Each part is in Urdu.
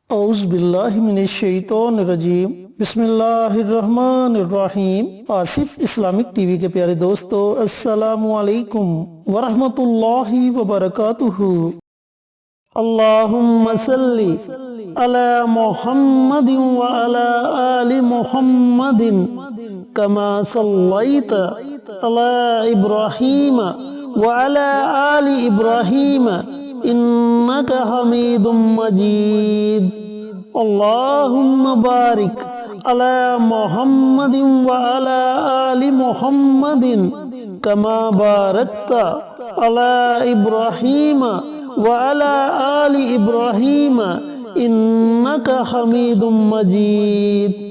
اعوذ باللہ من الشیطان الرجیم، بسم اللہ الرحمن الرحیم۔ آصف اسلامک ٹی وی کے پیارے دوستو، السلام علیکم ورحمۃ اللہ وبرکاتہ۔ اللہم صلی علی محمد وعلی آل محمد کما صلیت علی ابراہیم وعلی آل ابراہیم انک حمید مجید۔ اللہم بارک علی محمد وعلی آل محمد کما بارکت علی ابراہیم وعلی آل ابراہیم انک حمید مجید۔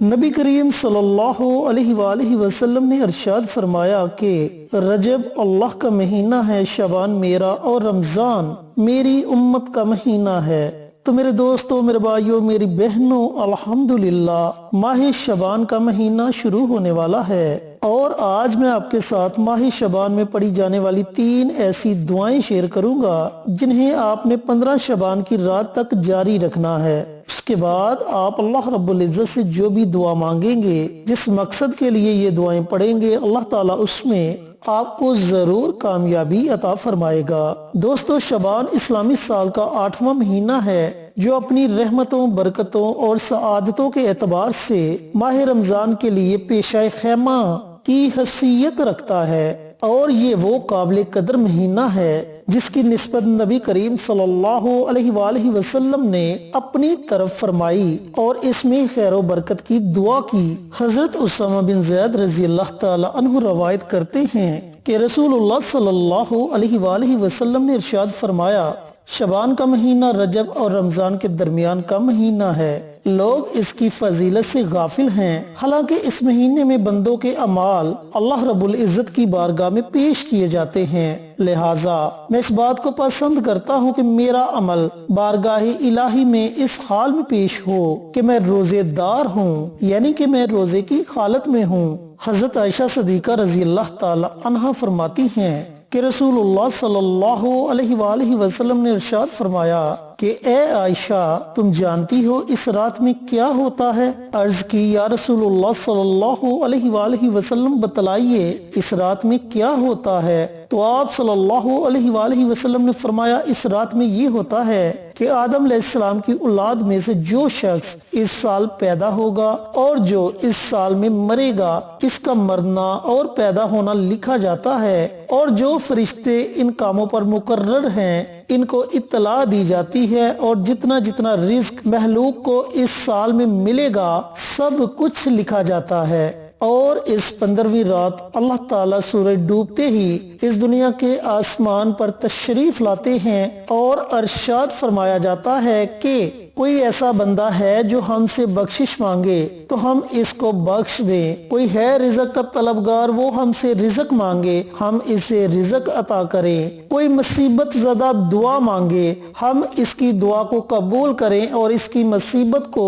نبی کریم صلی اللہ علیہ وآلہ وسلم نے ارشاد فرمایا کہ رجب اللہ کا مہینہ ہے، شعبان میرا اور رمضان میری امت کا مہینہ ہے۔ تو میرے دوستو، میرے بھائیوں، میری بہنوں، الحمدللہ ماہ شعبان کا مہینہ شروع ہونے والا ہے، اور آج میں آپ کے ساتھ ماہ شعبان میں پڑھی جانے والی 3 ایسی دعائیں شیئر کروں گا جنہیں آپ نے 15 شعبان کی رات تک جاری رکھنا ہے۔ اس کے بعد آپ اللہ رب العزت سے جو بھی دعا مانگیں گے، جس مقصد کے لیے یہ دعائیں پڑھیں گے، اللہ تعالیٰ اس میں آپ کو ضرور کامیابی عطا فرمائے گا۔ دوستو، شعبان اسلامی سال کا 8واں مہینہ ہے جو اپنی رحمتوں، برکتوں اور سعادتوں کے اعتبار سے ماہ رمضان کے لیے پیشہ خیمہ کی حیثیت رکھتا ہے، اور یہ وہ قابل قدر مہینہ ہے جس کی نسبت نبی کریم صلی اللہ علیہ وآلہ وسلم نے اپنی طرف فرمائی اور اس میں خیر و برکت کی دعا کی۔ حضرت اسامہ بن زید رضی اللہ تعالی عنہ روایت کرتے ہیں کہ رسول اللہ صلی اللہ علیہ وآلہ وسلم نے ارشاد فرمایا، شعبان کا مہینہ رجب اور رمضان کے درمیان کا مہینہ ہے، لوگ اس کی فضیلت سے غافل ہیں، حالانکہ اس مہینے میں بندوں کے اعمال اللہ رب العزت کی بارگاہ میں پیش کیے جاتے ہیں، لہٰذا میں اس بات کو پسند کرتا ہوں کہ میرا عمل بارگاہ الہی میں اس حال میں پیش ہو کہ میں روزے دار ہوں، یعنی کہ میں روزے کی حالت میں ہوں۔ حضرت عائشہ صدیقہ رضی اللہ تعالی عنہا فرماتی ہیں کہ رسول اللہ صلی اللہ علیہ وآلہ وسلم نے ارشاد فرمایا کہ اے عائشہ، تم جانتی ہو اس رات میں کیا ہوتا ہے؟ عرض کی، یا رسول اللہ صلی اللہ علیہ وآلہ وسلم بتلائیے اس رات میں کیا ہوتا ہے؟ تو آپ صلی اللہ علیہ وآلہ وسلم نے فرمایا، اس رات میں یہ ہوتا ہے کہ آدم علیہ السلام کی اولاد میں سے جو شخص اس سال پیدا ہوگا اور جو اس سال میں مرے گا، اس کا مرنا اور پیدا ہونا لکھا جاتا ہے، اور جو فرشتے ان کاموں پر مقرر ہیں ان کو اطلاع دی جاتی ہے، اور جتنا جتنا رزق مخلوق کو اس سال میں ملے گا سب کچھ لکھا جاتا ہے۔ اور اس 15ویں رات اللہ تعالیٰ سورج ڈوبتے ہی اس دنیا کے آسمان پر تشریف لاتے ہیں، اور ارشاد فرمایا جاتا ہے کہ کوئی ایسا بندہ ہے جو ہم سے بخشش مانگے تو ہم اس کو بخش دیں، کوئی ہے رزق کا طلبگار، وہ ہم سے رزق مانگے ہم اسے رزق عطا کریں، کوئی مصیبت زدہ دعا مانگے ہم اس کی دعا کو قبول کریں اور اس کی مصیبت کو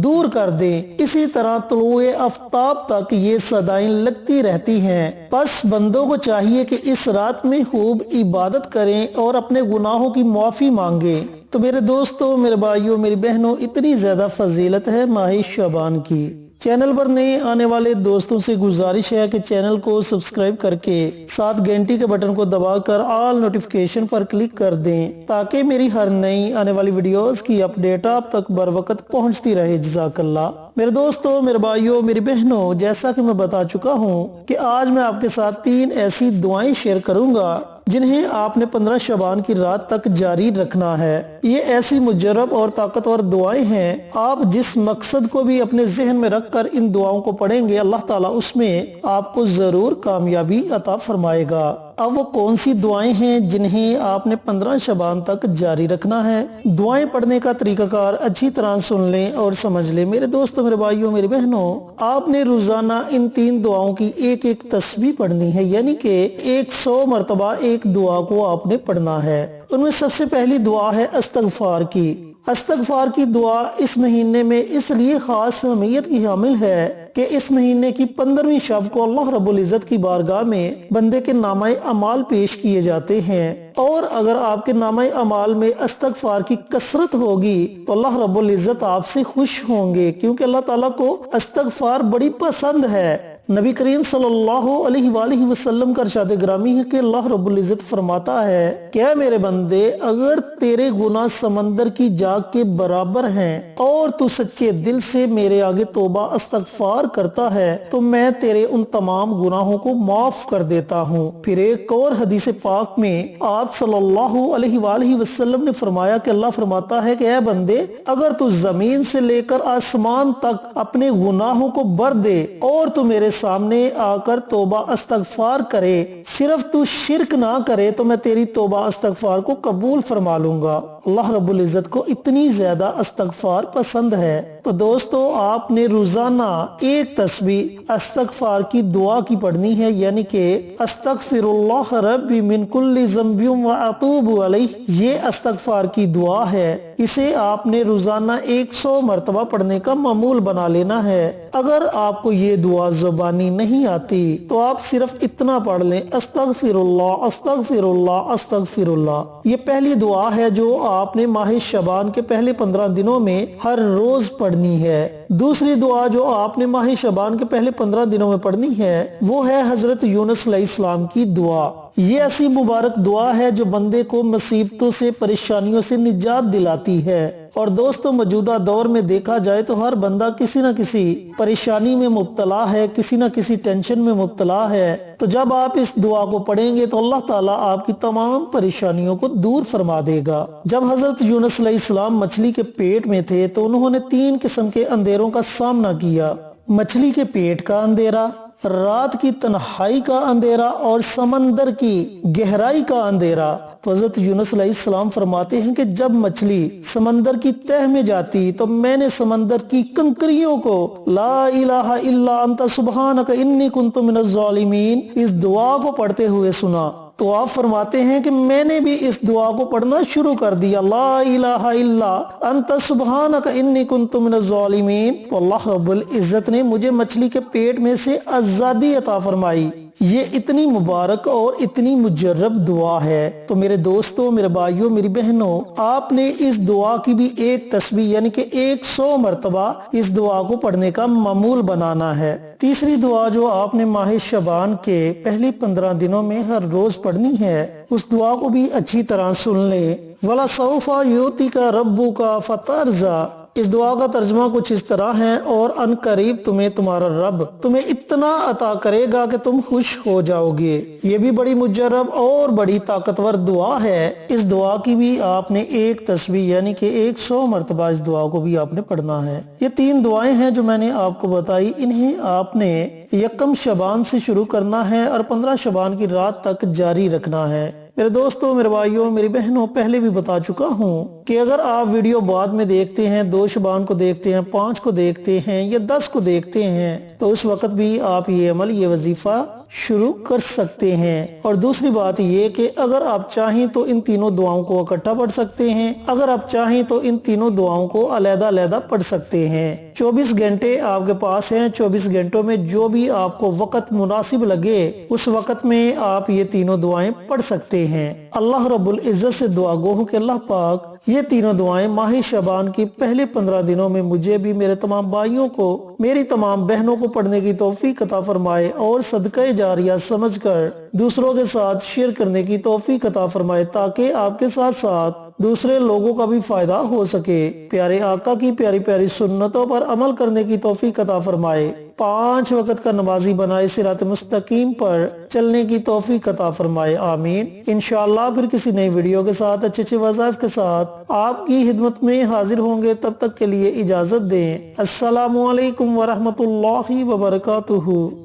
دور کر دیں۔ اسی طرح طلوع آفتاب تک یہ صدائیں لگتی رہتی ہیں۔ پس بندوں کو چاہیے کہ اس رات میں خوب عبادت کریں اور اپنے گناہوں کی معافی مانگیں۔ تو میرے دوستو، میرے بھائیوں، میری بہنوں، اتنی زیادہ فضیلت ہے ماہ شعبان کی۔ چینل پر نئے آنے والے دوستوں سے گزارش ہے کہ چینل کو سبسکرائب کر کے ساتھ گھنٹی کے بٹن کو دبا کر آل نوٹیفیکیشن پر کلک کر دیں تاکہ میری ہر نئی آنے والی ویڈیوز کی اپڈیٹ آپ تک بر وقت پہنچتی رہے۔ جزاک اللہ۔ میرے دوستو، میرے بھائیوں، میری بہنوں، جیسا کہ میں بتا چکا ہوں کہ آج میں آپ کے ساتھ 3 ایسی دعائیں شیئر کروں گا جنہیں آپ نے 15 شعبان کی رات تک جاری رکھنا ہے۔ یہ ایسی مجرب اور طاقتور دعائیں ہیں، آپ جس مقصد کو بھی اپنے ذہن میں رکھ کر ان دعاؤں کو پڑھیں گے، اللہ تعالیٰ اس میں آپ کو ضرور کامیابی عطا فرمائے گا۔ اب وہ کون سی دعائیں ہیں جنہیں آپ نے 15 شعبان تک جاری رکھنا ہے؟ دعائیں پڑھنے کا طریقہ کار اچھی طرح سن لیں اور سمجھ لیں۔ میرے دوستوں، میرے بھائیوں، میری بہنوں، آپ نے روزانہ ان 3 دعاؤں کی ایک ایک تسبیح پڑھنی ہے، یعنی کہ 100 مرتبہ ایک دعا کو آپ نے پڑھنا ہے۔ ان میں سب سے پہلی دعا ہے استغفار کی۔ استغفار کی دعا اس مہینے میں اس لیے خاص اہمیت کی حامل ہے کہ اس مہینے کی 15ویں شب کو اللہ رب العزت کی بارگاہ میں بندے کے نامہ اعمال پیش کیے جاتے ہیں، اور اگر آپ کے نامہ اعمال میں استغفار کی کثرت ہوگی تو اللہ رب العزت آپ سے خوش ہوں گے، کیونکہ اللہ تعالیٰ کو استغفار بڑی پسند ہے۔ نبی کریم صلی اللہ علیہ وآلہ وسلم کا ارشاد گرامی ہے کہ اللہ رب العزت فرماتا ہے کہ اے میرے بندے، اگر تیرے گناہ سمندر کی جاگ کے برابر ہیں اور تو سچے دل سے میرے آگے توبہ استغفار کرتا ہے تو میں تیرے ان تمام گناہوں کو معاف کر دیتا ہوں۔ پھر ایک اور حدیث پاک میں آپ صلی اللہ علیہ وآلہ وسلم نے فرمایا کہ اللہ فرماتا ہے کہ اے بندے، اگر تو زمین سے لے کر آسمان تک اپنے گناہوں کو بھر دے اور تو میرے سامنے آ کر توبہ استغفار کرے، صرف تو شرک نہ کرے، تو میں تیری توبہ استغفار کو قبول فرما لوں گا۔ اللہ رب العزت کو اتنی زیادہ استغفار پسند ہے۔ تو دوستو، آپ نے روزانہ ایک تسبیح استغفار کی دعا کی پڑھنی ہے، یعنی کہ استغفر اللہ ربی من کل ذنب واتوب علیہ۔ یہ استغفار کی دعا ہے، اسے آپ نے روزانہ 100 مرتبہ پڑھنے کا معمول بنا لینا ہے۔ اگر آپ کو یہ دعا زبانی نہیں آتی تو آپ صرف اتنا پڑھ لیں، استغفر اللہ استغفر اللہ استغفر اللہ۔ یہ پہلی دعا ہے جو آپ نے ماہ شعبان کے پہلے 15 دنوں میں ہر روز پڑھنی ہے۔ دوسری دعا جو آپ نے ماہ شعبان کے پہلے 15 دنوں میں پڑھنی ہے وہ ہے حضرت یونس علیہ السلام کی دعا۔ یہ ایسی مبارک دعا ہے جو بندے کو مصیبتوں سے، پریشانیوں سے نجات دلاتی ہے۔ اور دوستو، موجودہ دور میں دیکھا جائے تو ہر بندہ کسی نہ کسی پریشانی میں مبتلا ہے، کسی نہ کسی ٹینشن میں مبتلا ہے۔ تو جب آپ اس دعا کو پڑھیں گے تو اللہ تعالیٰ آپ کی تمام پریشانیوں کو دور فرما دے گا۔ جب حضرت یونس علیہ السلام مچھلی کے پیٹ میں تھے تو انہوں نے 3 قسم کے اندھیروں کا سامنا کیا: مچھلی کے پیٹ کا اندھیرا، رات کی تنہائی کا اندھیرا، اور سمندر کی گہرائی کا اندھیرا۔ تو حضرت یونس علیہ السلام فرماتے ہیں کہ جب مچھلی سمندر کی تہ میں جاتی تو میں نے سمندر کی کنکریوں کو لا الہ الا انت سبحانک انی کنت من الظالمین اس دعا کو پڑھتے ہوئے سنا۔ تو آپ فرماتے ہیں کہ میں نے بھی اس دعا کو پڑھنا شروع کر دیا، لا الہ الا انت سبحانک انی کنت من الظالمین۔ تو اللہ رب العزت نے مجھے مچھلی کے پیٹ میں سے آزادی عطا فرمائی۔ یہ اتنی مبارک اور اتنی مجرب دعا ہے۔ تو میرے دوستوں، میرے بھائیوں، میری بہنوں، آپ نے اس دعا کی بھی ایک تسبیح یعنی کہ 100 مرتبہ اس دعا کو پڑھنے کا معمول بنانا ہے۔ تیسری دعا جو آپ نے ماہ شعبان کے پہلے 15 دنوں میں ہر روز پڑھنی ہے، اس دعا کو بھی اچھی طرح سن لیں۔ وَلَسَوْفَ يُؤْتِكَ رَبُّكَ فَتَرْضَىٰ۔ اس دعا کا ترجمہ کچھ اس طرح ہے: اور ان قریب تمہیں تمہارا رب تمہیں اتنا عطا کرے گا کہ تم خوش ہو جاؤ گے۔ یہ بھی بڑی مجرب اور بڑی طاقتور دعا ہے۔ اس دعا کی بھی آپ نے ایک تسبیح یعنی کہ 100 مرتبہ اس دعا کو بھی آپ نے پڑھنا ہے۔ یہ 3 دعائیں ہیں جو میں نے آپ کو بتائی، انہیں آپ نے 1 شعبان سے شروع کرنا ہے اور 15 شعبان کی رات تک جاری رکھنا ہے۔ میرے دوستوں، میرے بھائیوں، میری بہنوں، پہلے بھی بتا چکا ہوں کہ اگر آپ ویڈیو بعد میں دیکھتے ہیں، 2 شعبان کو دیکھتے ہیں، 5 کو دیکھتے ہیں یا 10 کو دیکھتے ہیں تو اس وقت بھی آپ یہ عمل، یہ وظیفہ شروع کر سکتے ہیں۔ اور دوسری بات یہ کہ اگر آپ چاہیں تو ان تینوں دعاؤں کو اکٹھا پڑھ سکتے ہیں، اگر آپ چاہیں تو ان تینوں دعاؤں کو علیحدہ علیحدہ پڑھ سکتے ہیں۔ 24 گھنٹے آپ کے پاس ہیں، 24 گھنٹوں میں جو بھی آپ کو وقت مناسب لگے اس وقت میں آپ یہ تینوں دعائیں پڑھ سکتے ہیں۔ اللہ رب العزت سے دعا گو ہوں کہ اللہ پاک یہ تینوں دعائیں ماہ شعبان کی پہلے 15 دنوں میں مجھے بھی، میرے تمام بھائیوں کو، میری تمام بہنوں کو پڑھنے کی توفیق عطا فرمائے اور صدقہ جاریہ سمجھ کر دوسروں کے ساتھ شیئر کرنے کی توفیق عطا فرمائے، تاکہ آپ کے ساتھ ساتھ دوسرے لوگوں کا بھی فائدہ ہو سکے۔ پیارے آقا کی پیاری پیاری سنتوں پر عمل کرنے کی توفیق عطا فرمائے، 5 وقت کا نمازی بنائے، صراط مستقیم پر چلنے کی توفیق عطا فرمائے، آمین۔ انشاءاللہ پھر کسی نئی ویڈیو کے ساتھ، اچھے اچھے وظائف کے ساتھ آپ کی خدمت میں حاضر ہوں گے۔ تب تک کے لیے اجازت دیں۔ السلام علیکم ورحمۃ اللہ وبرکاتہ۔